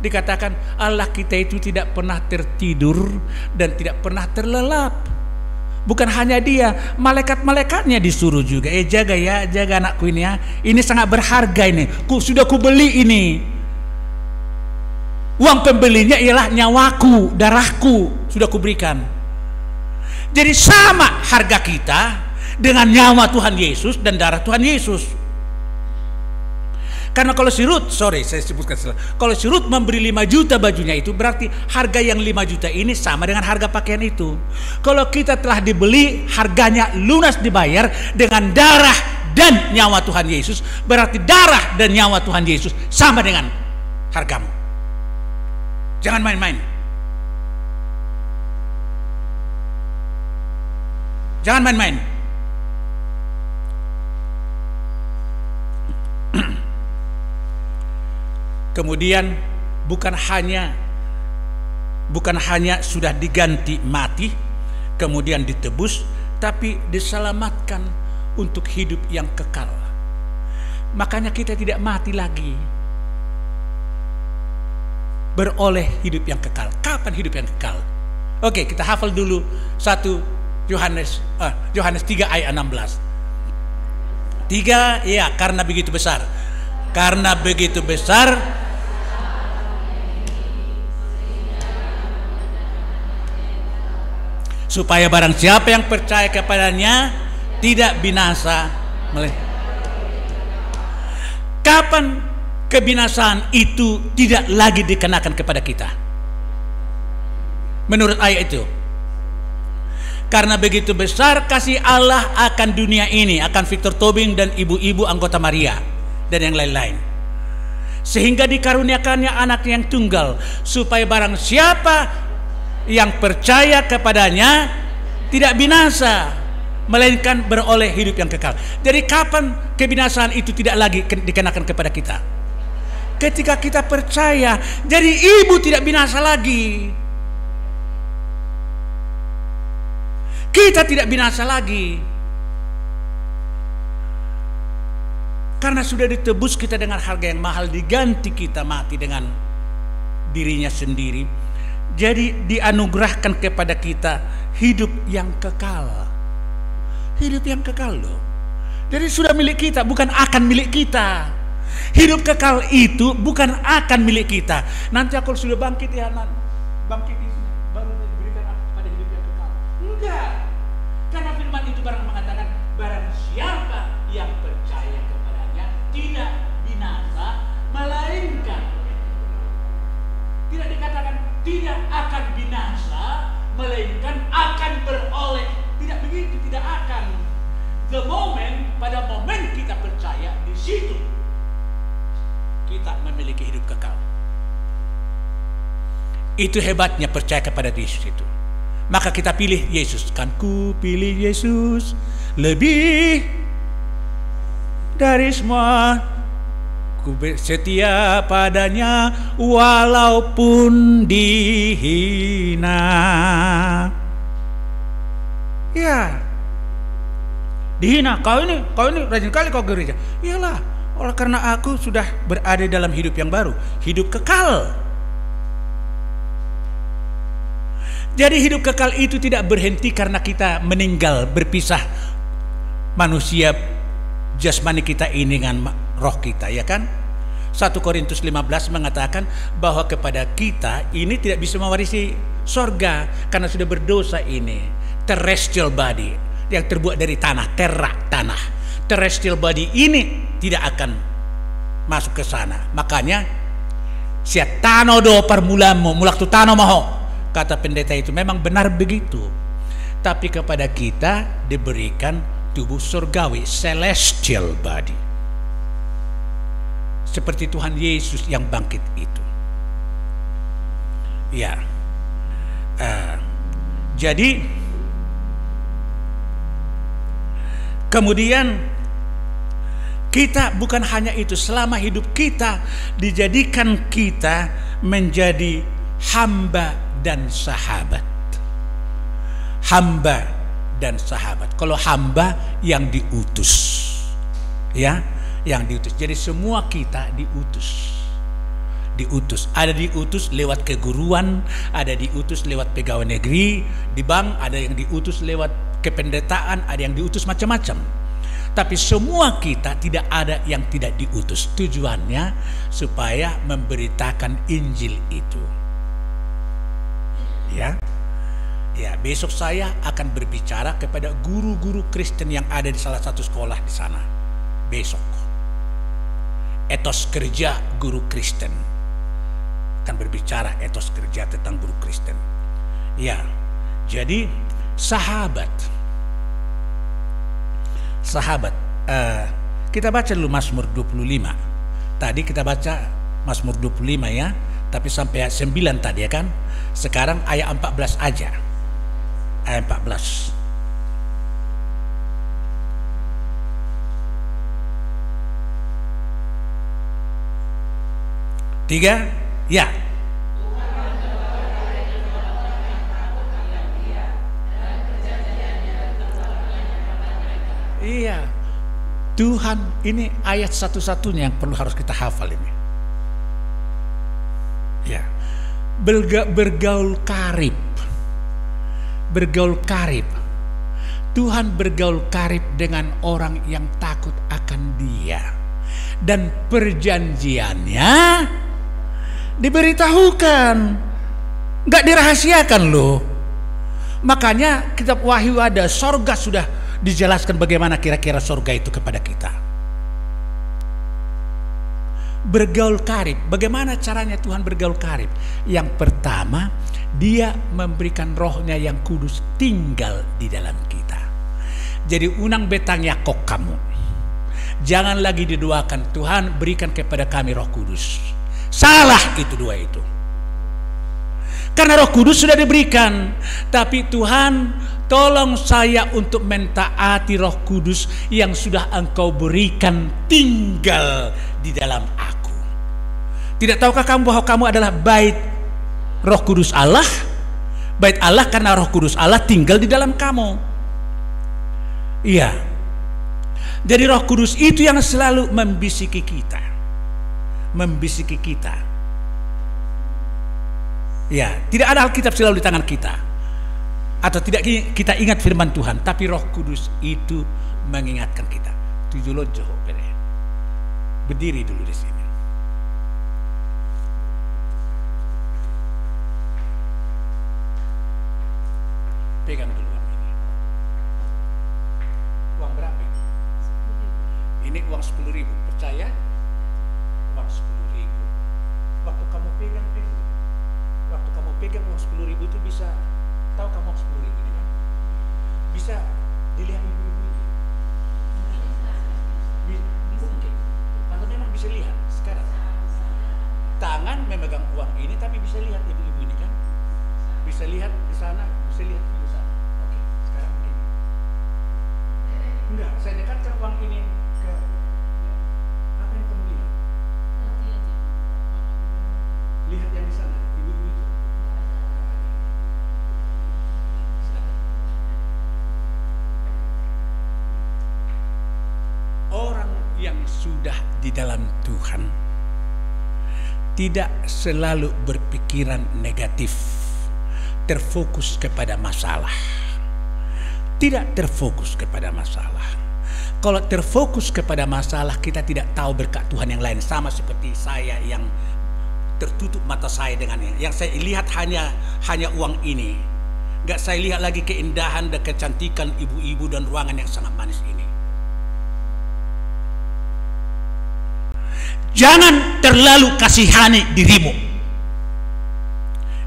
dikatakan Allah kita itu tidak pernah tertidur dan tidak pernah terlelap. Bukan hanya dia, malaikat-malaikatnya disuruh juga. Jaga ya, jaga anakku ini ya. Ini sangat berharga ini. Sudah ku beli ini. Uang pembelinya ialah nyawaku, darahku, sudah ku berikan. Jadi sama harga kita dengan nyawa Tuhan Yesus dan darah Tuhan Yesus. Karena kalau si Ruth, saya sebutkan salah. Kalau si Ruth memberi 5 juta bajunya itu, berarti harga yang 5 juta ini sama dengan harga pakaian itu. Kalau kita telah dibeli, harganya lunas dibayar dengan darah dan nyawa Tuhan Yesus, berarti darah dan nyawa Tuhan Yesus sama dengan hargamu. Jangan main-main. Jangan main-main. Kemudian bukan hanya sudah diganti mati, kemudian ditebus, tapi diselamatkan untuk hidup yang kekal. Makanya kita tidak mati lagi, beroleh hidup yang kekal. Kapan hidup yang kekal? Oke, kita hafal dulu 1 Yohanes 3 ayat 16. 3, ya, karena begitu besar. Karena begitu besar supaya barang siapa yang percaya kepadanya tidak binasa. Kapan kebinasaan itu tidak lagi dikenakan kepada kita? Menurut ayat itu, karena begitu besar kasih Allah akan dunia ini, akan Victor Tobing dan ibu-ibu anggota Maria dan yang lain-lain, sehingga dikaruniakannya anak yang tunggal, supaya barang siapa yang percaya kepadanya tidak binasa, melainkan beroleh hidup yang kekal. Jadi kapan kebinasaan itu tidak lagi dikenakan kepada kita? Ketika kita percaya. Jadi ibu tidak binasa lagi, kita tidak binasa lagi, karena sudah ditebus kita dengan harga yang mahal, diganti kita mati dengan dirinya sendiri. Jadi dianugerahkan kepada kita hidup yang kekal. Hidup yang kekal loh. Jadi sudah milik kita, bukan akan milik kita. Hidup kekal itu bukan akan milik kita. Nanti aku sudah bangkit ya, bangkit itu baru diberikan pada hidup yang kekal. Enggak. Karena firman itu barang mengatakan barang siapa yang percaya kepadanya tidak binasa, melainkan, tidak dikatakan tidak akan binasa, melainkan akan beroleh. Tidak begitu, tidak akan. Pada momen kita percaya, di situ kita memiliki hidup kekal. Itu hebatnya percaya kepada Yesus itu. Maka kita pilih Yesus. Kan ku pilih Yesus lebih dari semua. Ku setia padanya walaupun dihina. Ya, dihina, kau ini rajin kali kau gereja. Iyalah, oleh karena aku sudah berada dalam hidup yang baru, hidup kekal. Jadi hidup kekal itu tidak berhenti karena kita meninggal, berpisah manusia jasmani kita ini dengan roh kita, ya kan? 1 Korintus 15 mengatakan bahwa kepada kita ini tidak bisa mewarisi sorga karena sudah berdosa ini. Terrestrial body yang terbuat dari tanah, tanah. Terrestrial body ini tidak akan masuk ke sana. Makanya sia tano do permulamu, mulak tu tano maho. Kata pendeta itu memang benar begitu. Tapi kepada kita diberikan tubuh surgawi, celestial body. Seperti Tuhan Yesus yang bangkit itu. Ya. Jadi kemudian kita bukan hanya itu, selama hidup kita dijadikan kita menjadi hamba dan sahabat. Hamba dan sahabat. Kalau hamba yang diutus, ya, yang diutus. Jadi semua kita diutus. Diutus. Ada diutus lewat keguruan, ada diutus lewat pegawai negeri, di bank ada yang diutus lewat kependetaan, ada yang diutus macam-macam. Tapi semua kita tidak ada yang tidak diutus. Tujuannya supaya memberitakan Injil itu. Ya, besok saya akan berbicara kepada guru-guru Kristen yang ada di salah satu sekolah di sana. Besok, etos kerja guru Kristen, akan berbicara etos kerja tentang guru Kristen. Ya, jadi sahabat, kita baca dulu Mazmur 25. Tadi kita baca Mazmur 25 ya, tapi sampai ayat 9 tadi ya kan. Sekarang ayat 14 aja. Ayat 14. Tiga, ya. Iya. Tuhan, ini ayat satu-satunya yang perlu harus kita hafal ini. Ya. Bergaul karib. Bergaul karib. Tuhan bergaul karib dengan orang yang takut akan Dia. Dan perjanjiannya diberitahukan, nggak dirahasiakan loh. Makanya kitab Wahyu ada, sorga sudah dijelaskan bagaimana kira-kira sorga itu kepada kita. Bergaul karib, bagaimana caranya Tuhan bergaul karib? Yang pertama, Dia memberikan rohnya yang kudus tinggal di dalam kita. Jadi unang betangnya kok kamu, jangan lagi didoakan Tuhan berikan kepada kami roh kudus. Salah itu dua itu. Karena roh kudus sudah diberikan, tapi Tuhan tolong saya untuk mentaati roh kudus yang sudah Engkau berikan tinggal di dalam aku. Tidak tahukah kamu bahwa kamu adalah bait roh kudus Allah? Bait Allah karena roh kudus Allah tinggal di dalam kamu. Iya. Jadi roh kudus itu yang selalu membisiki kita. Membisiki kita. Ya, tidak ada Alkitab selalu di tangan kita. Atau tidak kita ingat firman Tuhan, tapi roh kudus itu mengingatkan kita. Tujuh lojo, berdiri dulu di sini. Pegang dulu uang ini. Uang berapa ini? Ini uang 10.000, percaya? Uang 10.000. Waktu kamu pegang uang 10.000 itu bisa, tahu kamu uang 10.000 ini kan? Bisa dilihat ibu-ibu ini. Mungkin. Atau memang bisa lihat sekarang. Tangan memegang uang ini, tapi bisa lihat ibu-ibu ini kan? Bisa lihat di sana, bisa lihat di sana. Oke, sekarang begini. Enggak, saya dekatkan uang ini ke apa yang kamu lihat? Lihat yang di sana, ibu-ibu itu. di dalam Tuhan tidak selalu berpikiran negatif, terfokus kepada masalah. Tidak terfokus kepada masalah. Kalau terfokus kepada masalah, kita tidak tahu berkat Tuhan yang lain. Sama seperti saya yang tertutup mata saya dengannya. Yang saya lihat hanya uang ini. Gak saya lihat lagi keindahan dan kecantikan ibu-ibu dan ruangan yang sangat manis ini. Jangan terlalu kasihani dirimu.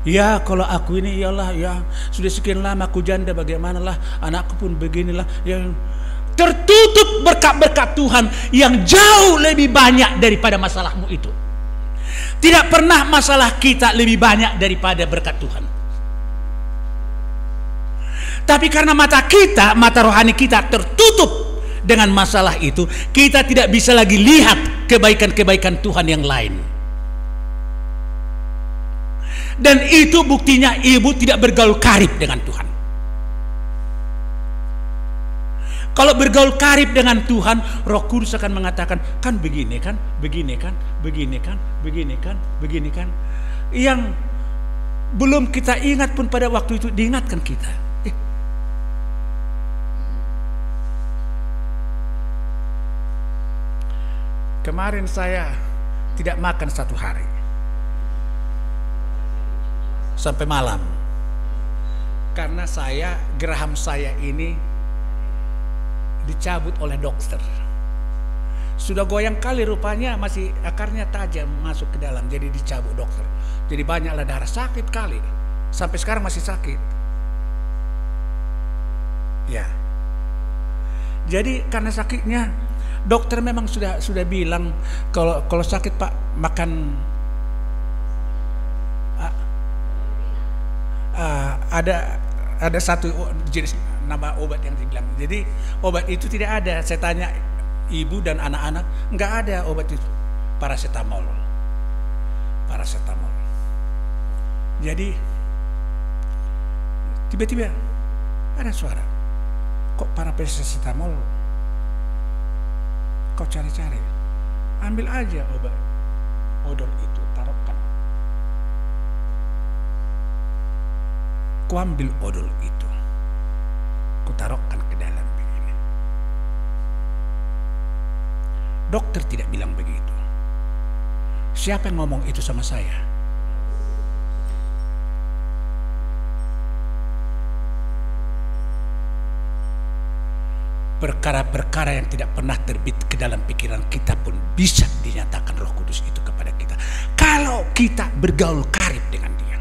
Ya kalau aku ini iyalah ya sudah sekian lama aku janda, bagaimanalah anakku pun beginilah. Ya, tertutup berkat-berkat Tuhan yang jauh lebih banyak daripada masalahmu itu. Tidak pernah masalah kita lebih banyak daripada berkat Tuhan. Tapi karena mata rohani kita tertutup dengan masalah itu, kita tidak bisa lagi lihat kebaikan-kebaikan Tuhan yang lain. Dan itu buktinya ibu tidak bergaul karib dengan Tuhan. Kalau bergaul karib dengan Tuhan, Roh Kudus akan mengatakan, kan begini kan, begini kan, begini kan, begini kan, begini kan. Yang belum kita ingat pun pada waktu itu diingatkan kita. Kemarin saya tidak makan 1 hari. Sampai malam. Karena geraham saya ini dicabut oleh dokter. Sudah goyang kali rupanya, masih akarnya tajam masuk ke dalam, jadi dicabut dokter. Jadi banyaklah darah, sakit kali. Sampai sekarang masih sakit. Ya. Jadi karena sakitnya, dokter memang sudah bilang kalau sakit Pak makan ada satu jenis nama obat yang dibilang. Jadi obat itu tidak ada. Saya tanya ibu dan anak-anak, nggak ada obat itu. Paracetamol. Jadi tiba-tiba ada suara, kok paracetamol? Kau cari-cari, ambil aja obat odol itu, taruhkan. Ku ambil odol itu, ku taruhkan ke dalam begini. Dokter tidak bilang begitu. Siapa yang ngomong itu sama saya? Perkara-perkara yang tidak pernah terbit ke dalam pikiran kita pun bisa dinyatakan Roh Kudus itu kepada kita. Kalau kita bergaul karib dengan Dia.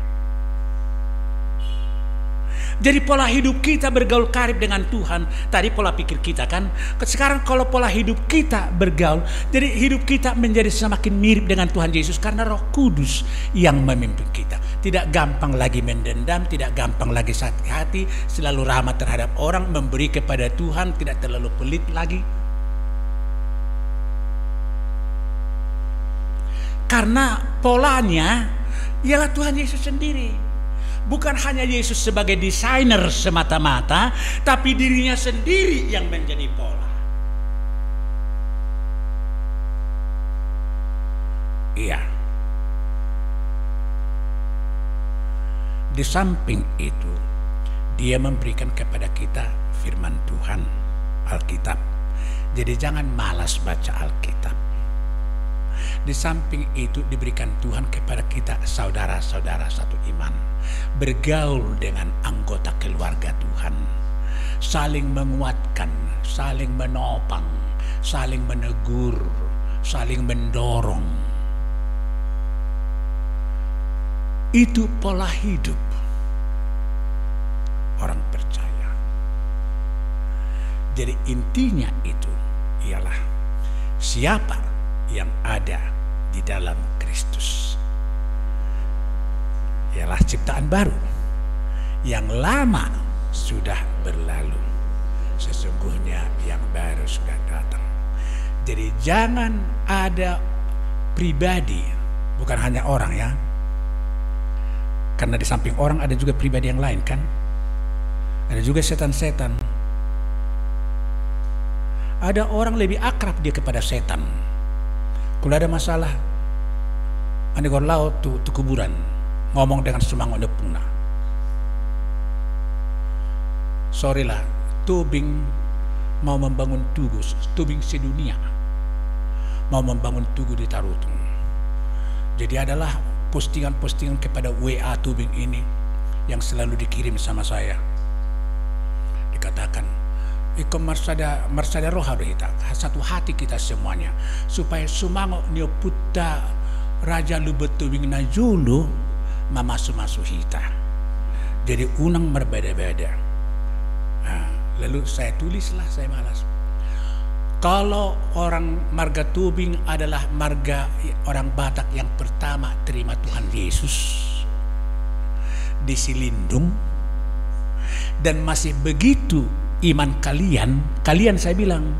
Jadi pola hidup kita bergaul karib dengan Tuhan. Tadi pola pikir kita kan. Sekarang kalau pola hidup kita bergaul, jadi hidup kita menjadi semakin mirip dengan Tuhan Yesus karena Roh Kudus yang memimpin kita. Tidak gampang lagi mendendam, tidak gampang lagi sakit hati, selalu ramah terhadap orang, memberi kepada Tuhan, tidak terlalu pelit lagi. Karena polanya ialah Tuhan Yesus sendiri. Bukan hanya Yesus sebagai desainer semata-mata, tapi dirinya sendiri yang menjadi pola. Iya. Di samping itu, Dia memberikan kepada kita firman Tuhan, Alkitab. Jadi jangan malas baca Alkitab. Di samping itu diberikan Tuhan kepada kita saudara-saudara satu iman. Bergaul dengan anggota keluarga Tuhan. Saling menguatkan, saling menopang, saling menegur, saling mendorong. Itu pola hidup orang percaya. Jadi intinya itu ialah siapa yang ada di dalam Kristus ialah ciptaan baru, yang lama sudah berlalu, sesungguhnya yang baru sudah datang. Jadi jangan ada pribadi, bukan hanya orang ya, karena di samping orang ada juga pribadi yang lain kan, ada juga setan-setan. Ada orang lebih akrab dia kepada setan Kalau ada masalah, ane gor laut tu kuburan, ngomong dengan semangat nepungna. Sorry lah, tubing mau membangun tugu, tubing sedunia, mau membangun tugu di Tarutung. Jadi adalah postingan-postingan kepada WA tubing ini yang selalu dikirim sama saya. Dikatakan, Iko marsada roha kita, satu hati kita semuanya, supaya sumango nio puta raja lubetubing na julu mamasu-masu hita. Jadi unang berbeda-beda. Nah, lalu saya tulislah, saya malas. Kalau orang marga tubing adalah marga orang Batak yang pertama terima Tuhan Yesus di Silindung, dan masih begitu iman kalian saya bilang,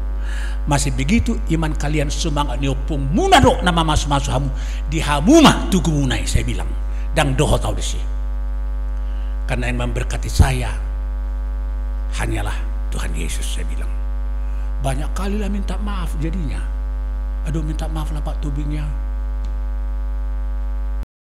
masih begitu iman kalian semangat niopung munado nama masu-masu hamu di hamuma tugu munai, saya bilang, dan doho tahu desi. Karena yang memberkati saya hanyalah Tuhan Yesus, saya bilang. Banyak kali lah minta maaf jadinya. Aduh, minta maaf lah Pak tubingnya,